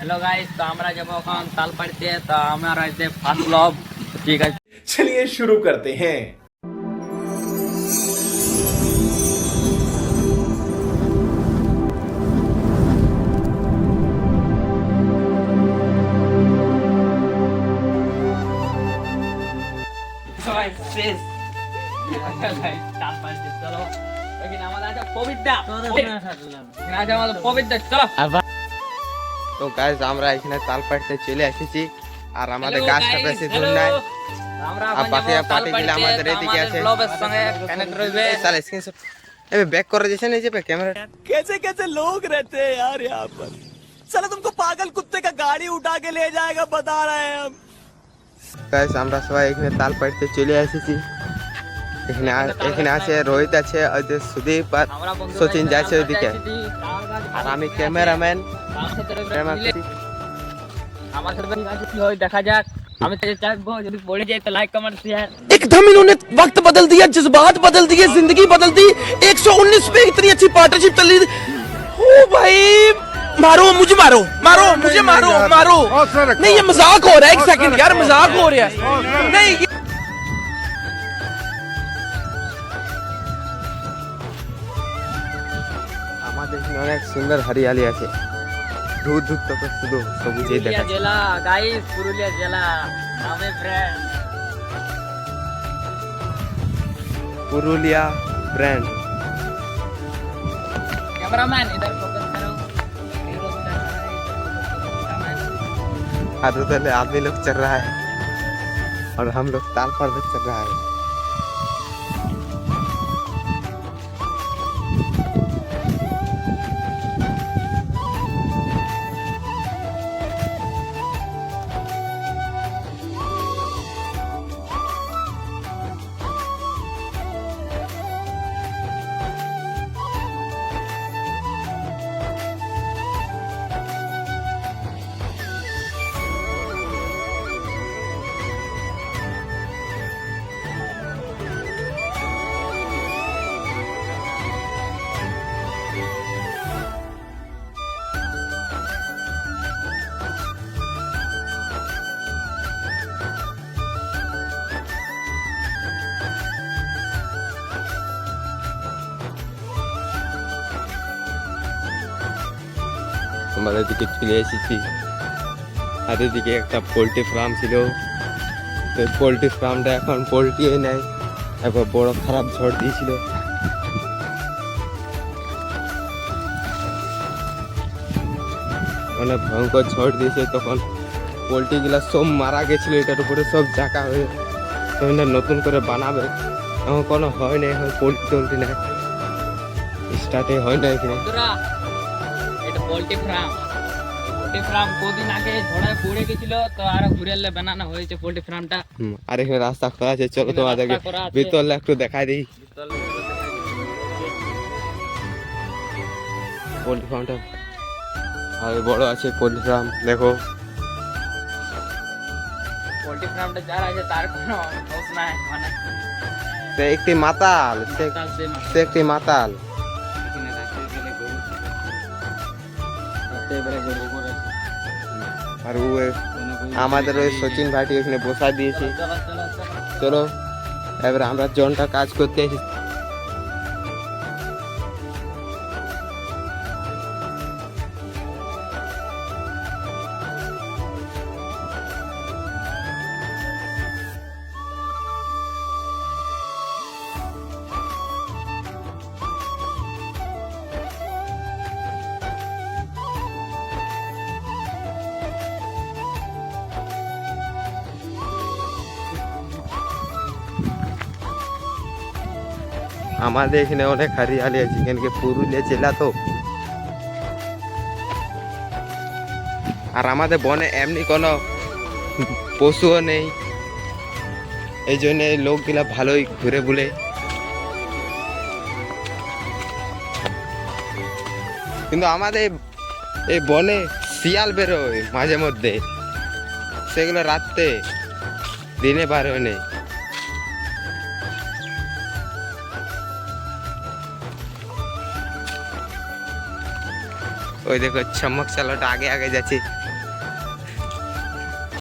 Hello guys, तो আমরা যাব এখন তালপাড়িতে। তো আমার আছে ফার্স্ট লভ, ঠিক আছে। चलिए शुरू करते हैं। সবাই শেষ তালপাড়িতে চলো। এখানে আমাদের আছে পবিত্রা, এখানে আছে আমাদের পবিত্রা, চলো। তো গাইস আমরা এখানে তালপাড়িতে চলে এসেছি আর আমাদের Hello গাছটা guys, বেশি দূর hello। নাই। আমরা আর এখন পাতিয়া যাবো পাটি গিলা তালপাড়িতে, আমাদের তো এদিকে আমাদের আছে। ব্লগের সঙ্গে কানেক্ট রইবে। তাহলে স্ক্রিনশট এবে ব্যাক করে দিছেন এই যে ক্যামেরা। कैसे कैसे लोग रहते हैं यार यहाँ पर। साला तुमको पागल कुत्ते का गाड़ी उठा के ले जाएगा, बता रहे हैं हम। গাইস আমরা সবাই এখানে তালপাড়িতে চলে এসেছি। এখানে এখানে আছে রোহিত আছে, ওই যে সুদীপ আর আমরা বন্ধুরা সচিন এখানে যাচ্ছে ওইদিকে। তালপাড়িতে আছি, তাল গাছ আর আমি ক্যামেরাম্যান। তার সাথে রইবে মিলে। আমার সাথে গাছে কি হয় দেখা যাক। আমি তো চাইবো যদি পড়ে যায় তো লাইক কমেন্ট শেয়ার। एकदम इन्होंने वक्त बदल दिया, जज्बात बदल दिए, जिंदगी बदल दी। 119 पे इतनी अच्छी पार्टनरशिप चल रही थी। ओ भाई मारो मुझे, मारो मारो मुझे, मारो मारो। नहीं ये मजाक हो रहा है, एक सेकंड यार, मजाक हो रहा है। नहीं আমাদের এখানে অনেক সুন্দর হরিয়ালি আছে, দূর দূর তক শুধু সবুজই দেখা পুরুলিয়া যায়। জেলা গাইস, পুরুলিয়া জেলা আমি ফ্রেন্ড। পুরুলিয়া ব্র্যান্ড। कैमरामैन इधर फोकस करो। और उधर आदमी लोग चल रहा है और हम लोग ताल पर भी चल रहा है। আমাদের দিকে চলে এসেছি আর এদিকে একটা পোল্ট্রি ফার্ম ছিল, পোল্ট্রি ফার্মটা এখন পোল্ট্রি নেই, একবার বড় খারাপ ঝড় দিয়েছিল। অনেক ভয়ঙ্কর ঝড় দিয়েছে, তখন পোল্ট্রিগুলা সব মারা গেছিল, এটার উপরে সব জাকা হয়ে তখন নতুন করে বানাবে। এখন কোনো হয় না, এখন পোল্ট্রি টোল্ট্রি নেই, স্টার্টে হয় না এখানে। বন্ধুরা এটা পোল্ট্রি ফার্ম। পোল্ট্রি ফার্ম কদিন আগে ঝড়ে পড়ে গেছিল, তো আর ঘুরে এলে বানানো হয়েছে পোল্ট্রি ফার্মটা। আর এখানে রাস্তা করা আছে, চলো এখানে তোমাদেরকে রাস্তা করা আছে। ভিতরে একটু দেখাই দিই। পোল্ট্রি ফার্মটা ভালো বড় আছে, পোল্ট্রি ফার্ম দেখো। পোল্ট্রি ফার্মটা যার আছে তার কোনো দোষ নাই, মানে সে একটি মাতাল, তার সে না। সে একটি মাতাল। এখানে রাখতে গেলে গরু রাখতে গেলে গরু করে আর ও আমাদের ওই সচিন ভাইটি এখানে বসা দিয়েছে। চলো চলো চলো। চলো এবার আমরা জনটা কাজ করতে এসেছি। আমাদের এখানে অনেক হরিয়ালি আছে, এখানে পুরুলিয়া জেলা তো। আর আমাদের বনে এমনি কোনো পশুও নেই, এই জন্য লোকগুলা ভালোই ঘুরে বুলে। কিন্তু আমাদের এই বনে শিয়াল বেরোয় মাঝে মধ্যে, সেগুলো রাত্রে, দিনে বার হয় নেই। ওই দেখো চমক চালাটা আগে আগে যাচ্ছে